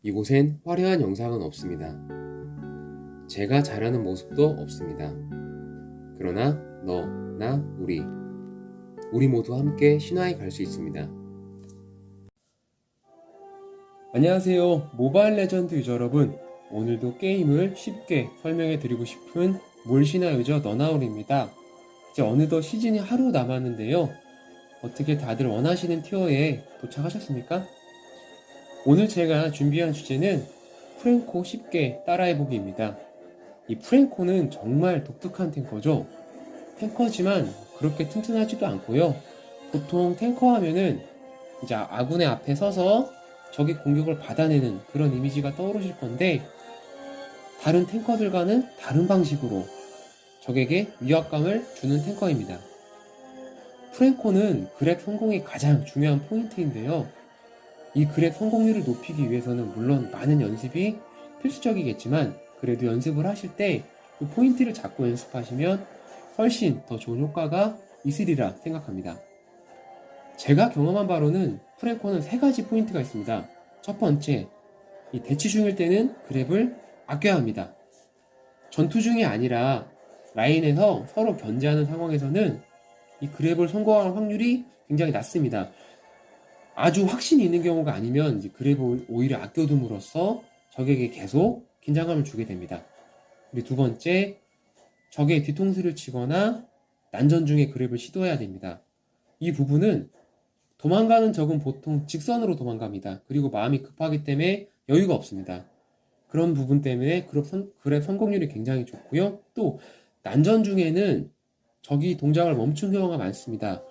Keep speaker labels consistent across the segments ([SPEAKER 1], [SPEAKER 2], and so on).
[SPEAKER 1] 이곳엔 화려한 영상은 없습니다. 제가 잘하는 모습도 없습니다. 그러나 너, 나, 우리 모두 함께 신화에 갈 수 있습니다. 안녕하세요. 모바일 레전드 유저 여러분. 오늘도 게임을 쉽게 설명해 드리고 싶은 몰신화 유저 너나울입니다. 이제 어느덧 시즌이 하루 남았는데요. 어떻게 다들 원하시는 티어에 도착하셨습니까? 오늘 제가 준비한 주제는 프랭코 쉽게 따라해보기입니다. 이 프랭코는 정말 독특한 탱커죠. 탱커지만 그렇게 튼튼하지도 않고요. 보통 탱커 하면은 이제 아군의 앞에 서서 적의 공격을 받아내는 그런 이미지가 떠오르실 건데, 다른 탱커들과는 다른 방식으로 적에게 위압감을 주는 탱커입니다. 프랭코는 그랩 성공이 가장 중요한 포인트인데요. 이 그랩 성공률을 높이기 위해서는 물론 많은 연습이 필수적이겠지만, 그래도 연습을 하실 때 그 포인트를 잡고 연습하시면 훨씬 더 좋은 효과가 있으리라 생각합니다. 제가 경험한 바로는 프랭코는 3가지 포인트가 있습니다. 첫 번째, 이 대치 중일 때는 그랩을 아껴야 합니다. 전투 중이 아니라 라인에서 서로 견제하는 상황에서는 이 그랩을 성공할 확률이 굉장히 낮습니다. 아주 확신이 있는 경우가 아니면 이제 그랩을 오히려 아껴둠으로써 적에게 계속 긴장감을 주게 됩니다. 그리고 두 번째, 적의 뒤통수를 치거나 난전 중에 그랩을 시도해야 됩니다. 이 부분은 도망가는 적은 보통 직선으로 도망갑니다. 그리고 마음이 급하기 때문에 여유가 없습니다. 그런 부분 때문에 그랩 성공률이 굉장히 좋고요. 또 난전 중에는 적이 동작을 멈춘 경우가 많습니다.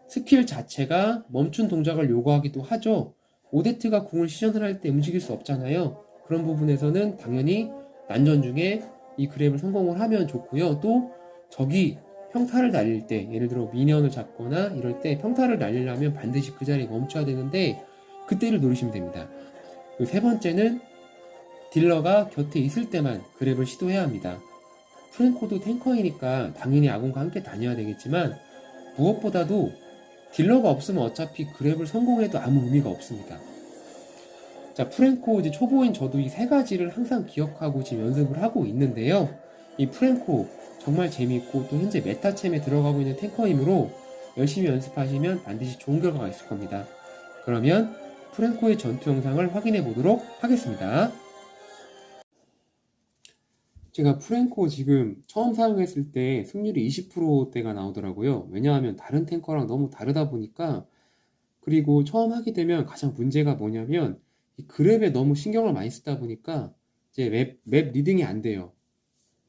[SPEAKER 1] 스킬 자체가 멈춘 동작을 요구하기도 하죠. 오데트가 궁을 시전을 할 때 움직일 수 없잖아요. 그런 부분에서는 당연히 난전 중에 이 그랩을 성공을 하면 좋고요. 또 적이 평타를 날릴 때, 예를 들어 미니언을 잡거나 이럴 때 평타를 날리려면 반드시 그 자리에 멈춰야 되는데, 그때를 노리시면 됩니다. 그리고 세 번째는 딜러가 곁에 있을 때만 그랩을 시도해야 합니다. 프랭코도 탱커이니까 당연히 아군과 함께 다녀야 되겠지만, 무엇보다도 딜러가 없으면 어차피 그랩을 성공해도 아무 의미가 없습니다. 자, 프랭코 이제 초보인 저도 이 3가지를 항상 기억하고 지금 연습을 하고 있는데요. 이 프랭코 정말 재미있고 또 현재 메타챔에 들어가고 있는 탱커이므로 열심히 연습하시면 반드시 좋은 결과가 있을 겁니다. 그러면 프랭코의 전투 영상을 확인해 보도록 하겠습니다. 제가 프랭코 지금 처음 사용했을 때 승률이 20%대가 나오더라고요. 왜냐하면 다른 탱커랑 너무 다르다 보니까. 그리고 처음 하게 되면 가장 문제가 뭐냐면 이 그랩에 너무 신경을 많이 쓰다 보니까 이제 맵 리딩이 안 돼요.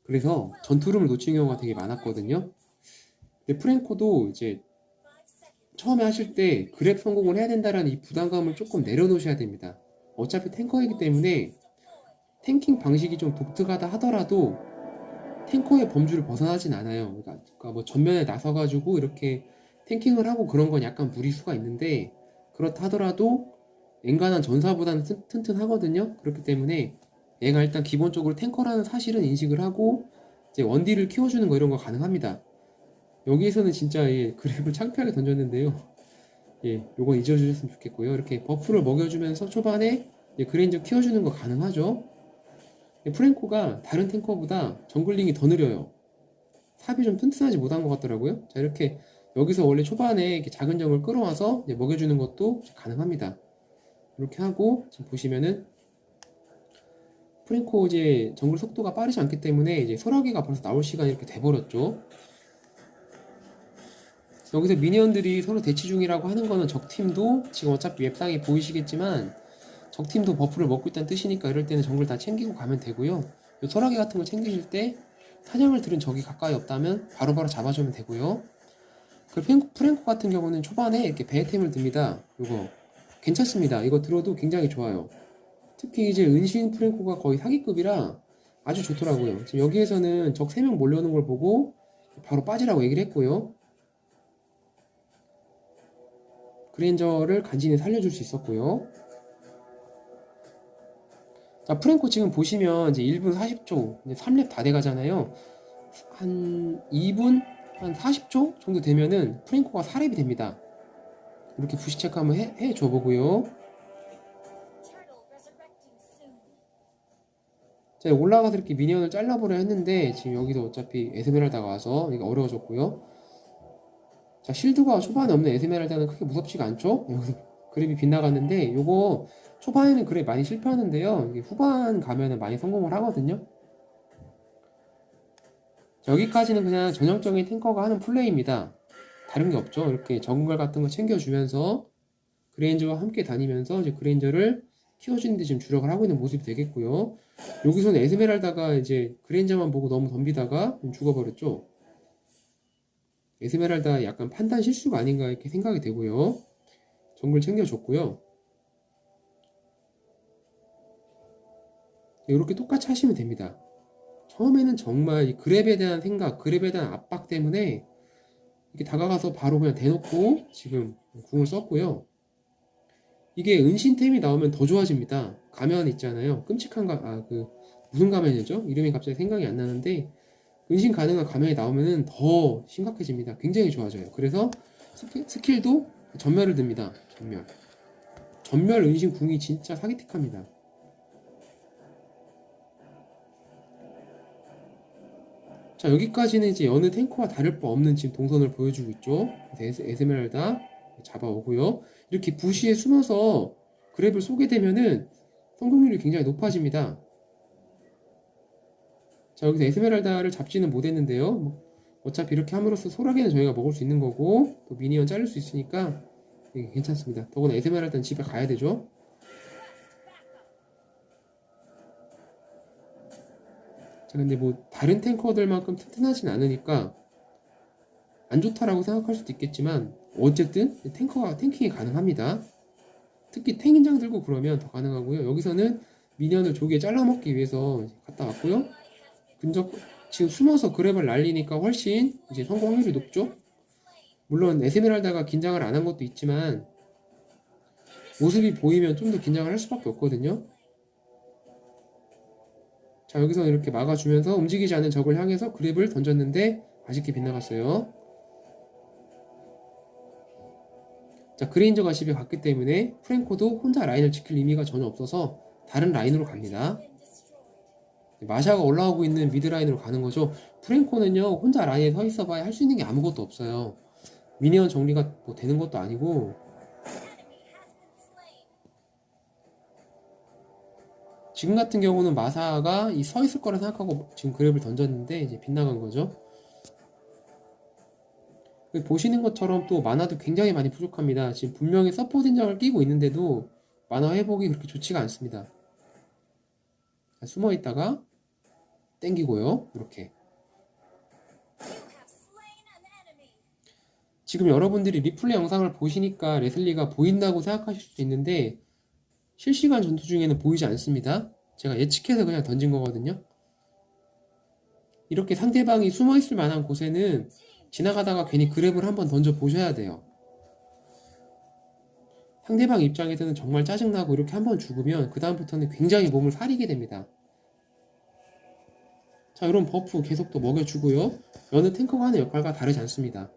[SPEAKER 1] 그래서 전투룸을 놓친 경우가 되게 많았거든요. 근데 프랭코도 이제 처음에 하실 때 그랩 성공을 해야 된다는 이 부담감을 조금 내려놓으셔야 됩니다. 어차피 탱커이기 때문에 탱킹 방식이 좀 독특하다 하더라도 탱커의 범주를 벗어나진 않아요. 그러니까 뭐 전면에 나서가지고 이렇게 탱킹을 하고 그런 건 약간 무리수가 있는데, 그렇다 하더라도 엔간한 전사보다는 튼튼하거든요. 그렇기 때문에 얘가 일단 기본적으로 탱커라는 사실은 인식을 하고 이제 원딜을 키워주는 거 이런 거 가능합니다. 여기에서는 진짜 그랩을 창피하게 던졌는데요. 요건 잊어주셨으면 좋겠고요. 이렇게 버프를 먹여주면서 초반에 그레인저 키워주는 거 가능하죠. 프랭코가 다른 탱커보다 정글링이 더 느려요. 삽이 좀 튼튼하지 못한 것 같더라고요. 자, 이렇게 여기서 원래 초반에 이렇게 작은 정을 끌어와서 먹여주는 것도 가능합니다. 이렇게 하고 지금 보시면은 프랭코 이제 정글 속도가 빠르지 않기 때문에 이제 소라게가 벌써 나올 시간이 이렇게 돼버렸죠. 여기서 미니언들이 서로 대치 중이라고 하는 거는 적팀도 지금 어차피 웹상에 보이시겠지만 적팀도 버프를 먹고 있다는 뜻이니까 이럴 때는 정글 다 챙기고 가면 되고요. 소라게 같은 거 챙기실 때 사냥을 들은 적이 가까이 없다면 바로바로 잡아주면 되고요. 그리고 프랭코 같은 경우는 초반에 이렇게 배템을 듭니다. 이거 괜찮습니다. 이거 들어도 굉장히 좋아요. 특히 이제 은신 프랭코가 거의 사기급이라 아주 좋더라고요. 지금 여기에서는 적 3명 몰려오는 걸 보고 바로 빠지라고 얘기를 했고요. 그랜저를 간신히 살려줄 수 있었고요. 자, 프랭코 지금 보시면 이제 1분 40초, 이제 3렙 다 돼가잖아요. 한 2분, 한 40초 정도 되면은 프랭코가 4렙이 됩니다. 이렇게 부시 체크 한번 해줘 보고요. 자, 올라가서 이렇게 미니언을 잘라보려 했는데 지금 여기서 어차피 에스메랄다가 와서 이게 어려워졌고요. 자, 실드가 초반에 없는 에스메랄다는 크게 무섭지가 않죠? 여기서 그랩이 빗나갔는데 요거 초반에는 그랩 많이 실패하는데요. 이게 후반 가면은 많이 성공을 하거든요. 자, 여기까지는 그냥 전형적인 탱커가 하는 플레이입니다. 다른 게 없죠. 이렇게 정글 같은 거 챙겨주면서 그레인저와 함께 다니면서 이제 그레인저를 키워주는 데 지금 주력을 하고 있는 모습이 되겠고요. 여기서는 에스메랄다가 이제 그레인저만 보고 너무 덤비다가 죽어버렸죠. 에스메랄다 약간 판단 실수가 아닌가 이렇게 생각이 되고요. 정글 챙겨줬고요. 이렇게 똑같이 하시면 됩니다. 처음에는 정말 이 그랩에 대한 생각, 그랩에 대한 압박 때문에 이렇게 다가가서 바로 그냥 대놓고 지금 궁을 썼고요. 이게 은신템이 나오면 더 좋아집니다. 가면 있잖아요. 끔찍한 무슨 가면이죠? 이름이 갑자기 생각이 안 나는데 은신 가능한 가면이 나오면은 더 심각해집니다. 굉장히 좋아져요. 그래서 스킬도 전멸을 듭니다. 전멸 은신 궁이 진짜 사기틱합니다. 자, 여기까지는 이제 여느 탱커와 다를 바 없는 지금 동선을 보여주고 있죠. 그래서 에스메랄다 잡아오고요. 이렇게 부시에 숨어서 그랩을 쏘게 되면은 성공률이 굉장히 높아집니다. 자, 여기서 에스메랄다를 잡지는 못했는데요. 어차피 이렇게 함으로써 소라게는 저희가 먹을 수 있는 거고 또 미니언 자를 수 있으니까 괜찮습니다. 더구나 에스메랄다는 집에 가야 되죠. 자, 근데 뭐 다른 탱커들만큼 튼튼하진 않으니까 안 좋다라고 생각할 수도 있겠지만 어쨌든 탱킹이 가능합니다. 특히 탱인장 들고 그러면 더 가능하고요. 여기서는 미니언을 조기에 잘라먹기 위해서 갔다 왔고요. 지금 숨어서 그랩을 날리니까 훨씬 이제 성공 확률이 높죠. 물론 에스메랄다가 긴장을 안 한 것도 있지만 모습이 보이면 좀 더 긴장을 할 수밖에 없거든요. 자, 여기서 이렇게 막아주면서 움직이지 않은 적을 향해서 그랩을 던졌는데 아쉽게 빗나갔어요. 자, 그레인저가 집에 갔기 때문에 프랭코도 혼자 라인을 지킬 의미가 전혀 없어서 다른 라인으로 갑니다. 마샤가 올라오고 있는 미드라인으로 가는 거죠. 프랭코는요, 혼자 라인에 서 있어봐야 할 수 있는 게 아무것도 없어요. 미니언 정리가 뭐 되는 것도 아니고. 지금 같은 경우는 마사가 이 서 있을 거라 생각하고 지금 그랩을 던졌는데 이제 빗나간 거죠. 보시는 것처럼 또 만화도 굉장히 많이 부족합니다. 지금 분명히 서포트 인장을 끼고 있는데도 만화 회복이 그렇게 좋지가 않습니다. 숨어 있다가 땡기고요. 이렇게. 지금 여러분들이 리플레이 영상을 보시니까 레슬리가 보인다고 생각하실 수도 있는데 실시간 전투 중에는 보이지 않습니다. 제가 예측해서 그냥 던진 거거든요. 이렇게 상대방이 숨어 있을 만한 곳에는 지나가다가 괜히 그랩을 한번 던져 보셔야 돼요. 상대방 입장에서는 정말 짜증나고 이렇게 한번 죽으면 그 다음부터는 굉장히 몸을 사리게 됩니다. 자, 이런 버프 계속 또 먹여주고요. 여느 탱커가 하는 역할과 다르지 않습니다.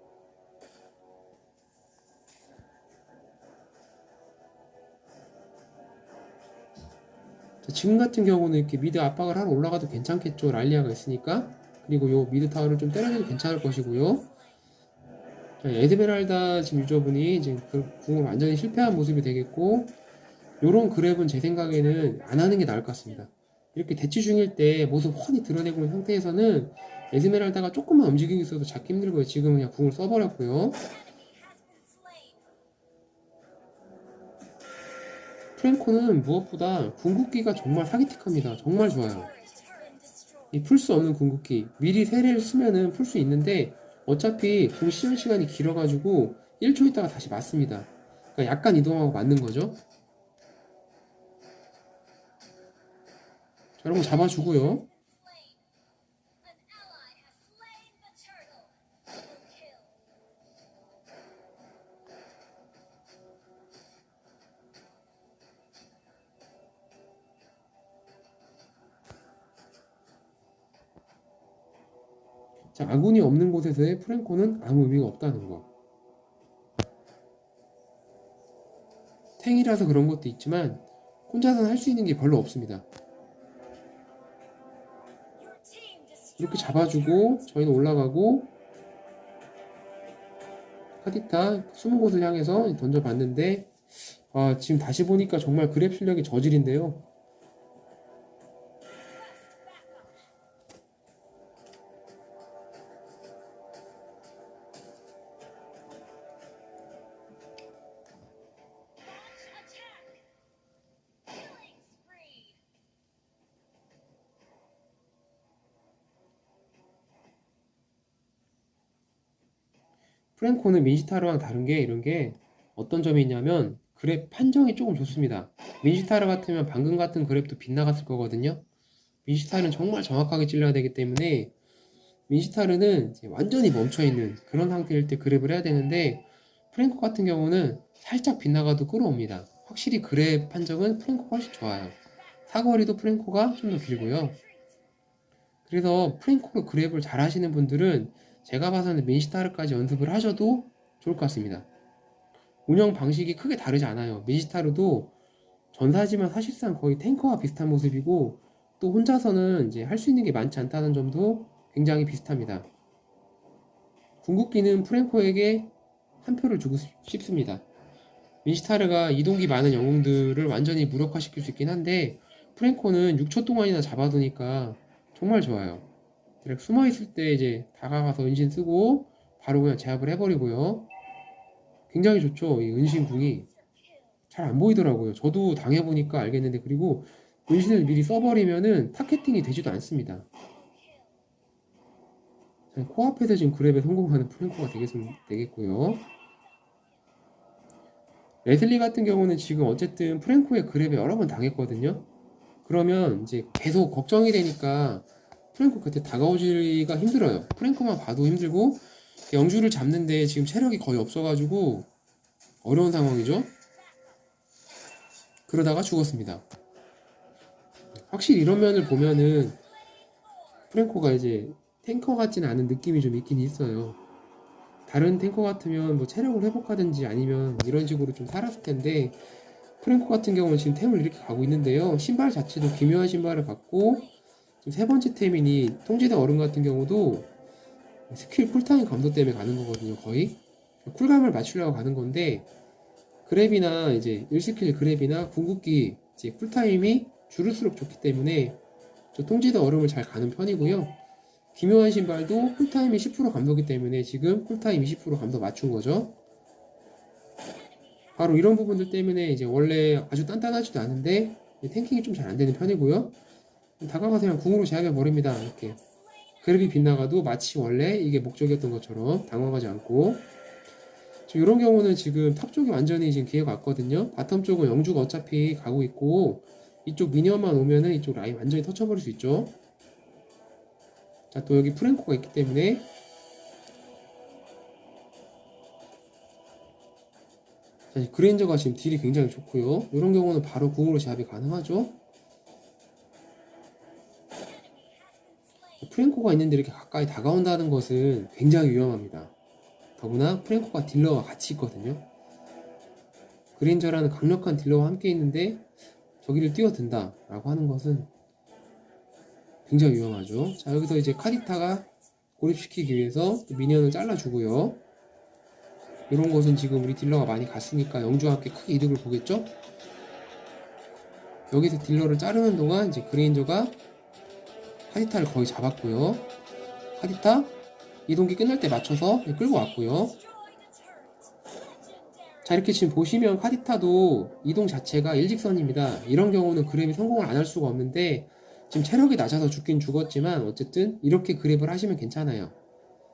[SPEAKER 1] 자, 지금 같은 경우는 이렇게 미드 압박을 하러 올라가도 괜찮겠죠. 랄리아가 있으니까. 그리고 요 미드 타워를 좀 때려줘도 괜찮을 것이고요. 자, 에스메랄다 지금 유저분이 지금 그 궁을 완전히 실패한 모습이 되겠고, 요런 그랩은 제 생각에는 안 하는 게 나을 것 같습니다. 이렇게 대치 중일 때 모습 훤히 드러내고 있는 상태에서는 에스메랄다가 조금만 움직이고 있어도 잡기 힘들고요. 지금 그냥 궁을 써버렸고요. 프랭코는 무엇보다 궁극기가 정말 사기틱합니다. 정말 좋아요. 이 풀 수 없는 궁극기 미리 세례를 쓰면은 풀 수 있는데 어차피 궁 시험 시간이 길어가지고 1초 있다가 다시 맞습니다. 그러니까 약간 이동하고 맞는 거죠. 자, 이런 거 잡아주고요. 자, 아군이 없는 곳에서의 프랭코는 아무 의미가 없다는 거. 탱이라서 그런 것도 있지만 혼자서는 할 수 있는 게 별로 없습니다. 이렇게 잡아주고 저희는 올라가고 카디타 숨은 곳을 향해서 던져봤는데 지금 다시 보니까 정말 그랩 실력이 저질인데요. 프랭코는 민시타르랑 다른 게 이런 게 어떤 점이 있냐면 그랩 판정이 조금 좋습니다. 민시타르 같으면 방금 같은 그랩도 빗나갔을 거거든요. 민시타르는 정말 정확하게 찔러야 되기 때문에 민시타르는 이제 완전히 멈춰있는 그런 상태일 때 그랩을 해야 되는데 프랭코 같은 경우는 살짝 빗나가도 끌어옵니다. 확실히 그랩 판정은 프랭코가 훨씬 좋아요. 사거리도 프랭코가 좀 더 길고요. 그래서 프랭코로 그랩을 잘 하시는 분들은 제가 봐서는 민시타르까지 연습을 하셔도 좋을 것 같습니다. 운영 방식이 크게 다르지 않아요. 민시타르도 전사지만 사실상 거의 탱커와 비슷한 모습이고 또 혼자서는 이제 할 수 있는 게 많지 않다는 점도 굉장히 비슷합니다. 궁극기는 프랭코에게 한 표를 주고 싶습니다. 민시타르가 이동기 많은 영웅들을 완전히 무력화시킬 수 있긴 한데 프랭코는 6초 동안이나 잡아두니까 정말 좋아요. 숨어있을 때 이제 다가가서 은신 쓰고 바로 그냥 제압을 해버리고요. 굉장히 좋죠. 이 은신궁이 잘 안 보이더라고요. 저도 당해보니까 알겠는데 그리고 은신을 미리 써버리면은 타겟팅이 되지도 않습니다. 코앞에서 지금 그랩에 성공하는 프랭코가 되겠고요. 레슬리 같은 경우는 지금 어쨌든 프랭코의 그랩에 여러 번 당했거든요. 그러면 이제 계속 걱정이 되니까 프랭코 그때 다가오기가 힘들어요. 프랭코만 봐도 힘들고 영주를 잡는데 지금 체력이 거의 없어가지고 어려운 상황이죠. 그러다가 죽었습니다. 확실히 이런 면을 보면은 프랭코가 이제 탱커 같지는 않은 느낌이 좀 있긴 있어요. 다른 탱커 같으면 뭐 체력을 회복하든지 아니면 이런 식으로 좀 살았을 텐데 프랭코 같은 경우는 지금 템을 이렇게 가고 있는데요. 신발 자체도 기묘한 신발을 갖고 지금 세 번째 템이니 통지대 어른 같은 경우도 스킬 쿨타임 감도 때문에 가는 거거든요. 거의 쿨감을 맞추려고 가는 건데 그랩이나 이제 1스킬 그랩이나 궁극기 이제 쿨타임이 줄을수록 좋기 때문에 저 통지대 얼음을 잘 가는 편이고요. 기묘한 신발도 쿨타임이 10% 감도기 때문에 지금 쿨타임 20% 감도 맞춘 거죠. 바로 이런 부분들 때문에 이제 원래 아주 단단하지도 않은데 탱킹이 좀 잘 안 되는 편이고요. 다가가서 그냥 궁으로 제압해 버립니다. 이렇게 그랩이 빗나가도 마치 원래 이게 목적이었던 것처럼 당황하지 않고 이런 경우는 지금 탑 쪽이 완전히 지금 기회가 왔거든요. 바텀 쪽은 영주가 어차피 가고 있고 이쪽 미니언만 오면은 이쪽 라인 완전히 터쳐버릴 수 있죠. 자, 또 여기 프랭코가 있기 때문에 자, 그레인저가 지금 딜이 굉장히 좋고요. 이런 경우는 바로 궁으로 제압이 가능하죠. 프랭코가 있는데 이렇게 가까이 다가온다는 것은 굉장히 위험합니다. 더구나 프랭코가 딜러와 같이 있거든요. 그레인저라는 강력한 딜러와 함께 있는데 저기를 뛰어든다 라고 하는 것은 굉장히 위험하죠. 자, 여기서 이제 카디타가 고립시키기 위해서 미니언을 잘라주고요. 이런 것은 지금 우리 딜러가 많이 갔으니까 영주와 함께 크게 이득을 보겠죠? 여기서 딜러를 자르는 동안 이제 그레인저가 카디타를 거의 잡았고요. 카디타 이동기 끝날 때 맞춰서 끌고 왔고요. 자, 이렇게 지금 보시면 카디타도 이동 자체가 일직선입니다. 이런 경우는 그랩이 성공을 안 할 수가 없는데 지금 체력이 낮아서 죽긴 죽었지만 어쨌든 이렇게 그랩을 하시면 괜찮아요.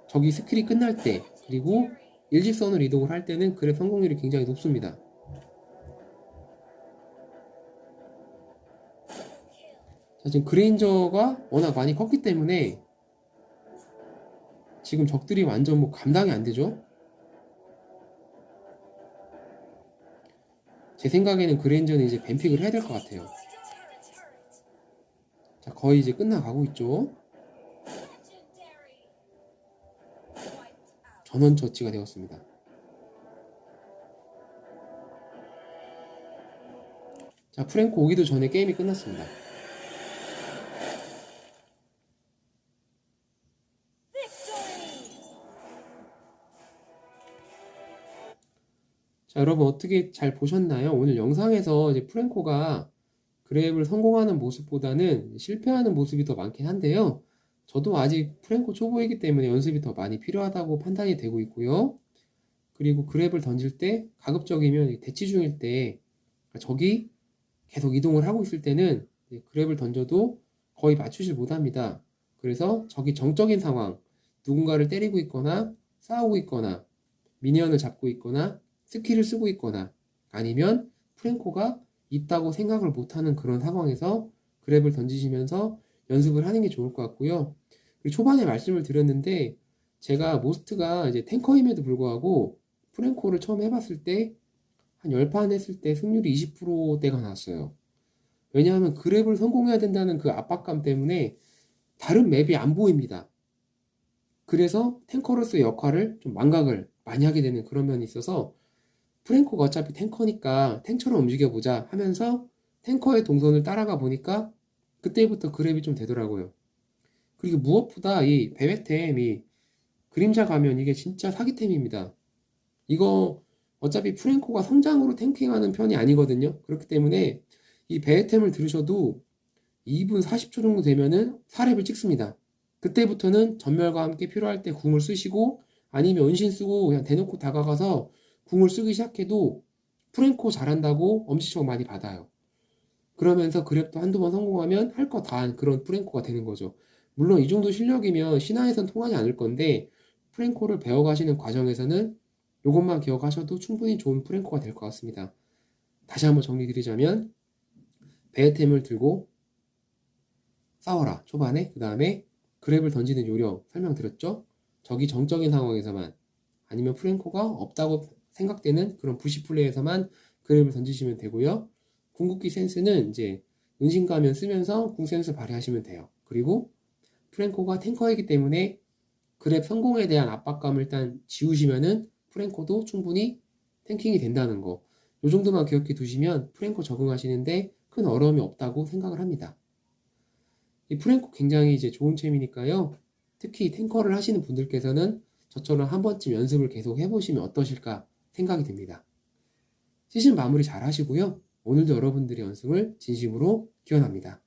[SPEAKER 1] 저기 스킬이 끝날 때 그리고 일직선으로 이동을 할 때는 그랩 성공률이 굉장히 높습니다. 자, 지금 그레인저가 워낙 많이 컸기 때문에 지금 적들이 완전 뭐 감당이 안 되죠. 제 생각에는 그레인저는 이제 뱀픽을 해야 될 것 같아요. 자, 거의 이제 끝나가고 있죠. 전원 처치가 되었습니다. 자, 프랭코 오기도 전에 게임이 끝났습니다. 자, 여러분 어떻게 잘 보셨나요? 오늘 영상에서 이제 프랭코가 그랩을 성공하는 모습보다는 실패하는 모습이 더 많긴 한데요. 저도 아직 프랭코 초보이기 때문에 연습이 더 많이 필요하다고 판단이 되고 있고요. 그리고 그랩을 던질 때 가급적이면 대치 중일 때 적이 계속 이동을 하고 있을 때는 그랩을 던져도 거의 맞추질 못합니다. 그래서 적이 정적인 상황, 누군가를 때리고 있거나 싸우고 있거나 미니언을 잡고 있거나 스킬을 쓰고 있거나 아니면 프랭코가 있다고 생각을 못하는 그런 상황에서 그랩을 던지시면서 연습을 하는 게 좋을 것 같고요. 그리고 초반에 말씀을 드렸는데 제가 모스트가 이제 탱커임에도 불구하고 프랭코를 처음 해봤을 때 한 10판 했을 때 승률이 20%대가 나왔어요. 왜냐하면 그랩을 성공해야 된다는 그 압박감 때문에 다른 맵이 안 보입니다. 그래서 탱커로서의 역할을 좀 망각을 많이 하게 되는 그런 면이 있어서 프랭코가 어차피 탱커니까 탱처럼 움직여보자 하면서 탱커의 동선을 따라가 보니까 그때부터 그랩이 좀 되더라고요. 그리고 무엇보다 이 베베템이 그림자 가면 이게 진짜 사기템입니다. 이거 어차피 프랭코가 성장으로 탱킹하는 편이 아니거든요. 그렇기 때문에 이 베베템을 들으셔도 2분 40초 정도 되면은 4렙을 찍습니다. 그때부터는 전멸과 함께 필요할 때 궁을 쓰시고 아니면 은신 쓰고 그냥 대놓고 다가가서 궁을 쓰기 시작해도 프랭코 잘한다고 엄지척 많이 받아요. 그러면서 그랩도 한두 번 성공하면 할 거 다 한 그런 프랭코가 되는 거죠. 물론 이 정도 실력이면 신화에선 통하지 않을 건데 프랭코를 배워가시는 과정에서는 이것만 기억하셔도 충분히 좋은 프랭코가 될 것 같습니다. 다시 한번 정리드리자면 베헤템을 들고 싸워라 초반에, 그 다음에 그랩을 던지는 요령 설명드렸죠. 적이 정적인 상황에서만 아니면 프랭코가 없다고 생각되는 그런 부시 플레이에서만 그랩을 던지시면 되고요. 궁극기 센스는 이제 은신가면 쓰면서 궁 센스 발휘하시면 돼요. 그리고 프랭코가 탱커이기 때문에 그랩 성공에 대한 압박감을 일단 지우시면은 프랭코도 충분히 탱킹이 된다는 거. 요 정도만 기억해 두시면 프랭코 적응하시는데 큰 어려움이 없다고 생각을 합니다. 이 프랭코 굉장히 이제 좋은 챔이니까요. 특히 탱커를 하시는 분들께서는 저처럼 한 번쯤 연습을 계속 해보시면 어떠실까 생각이 듭니다. 시즌 마무리 잘 하시고요. 오늘도 여러분들의 연승을 진심으로 기원합니다.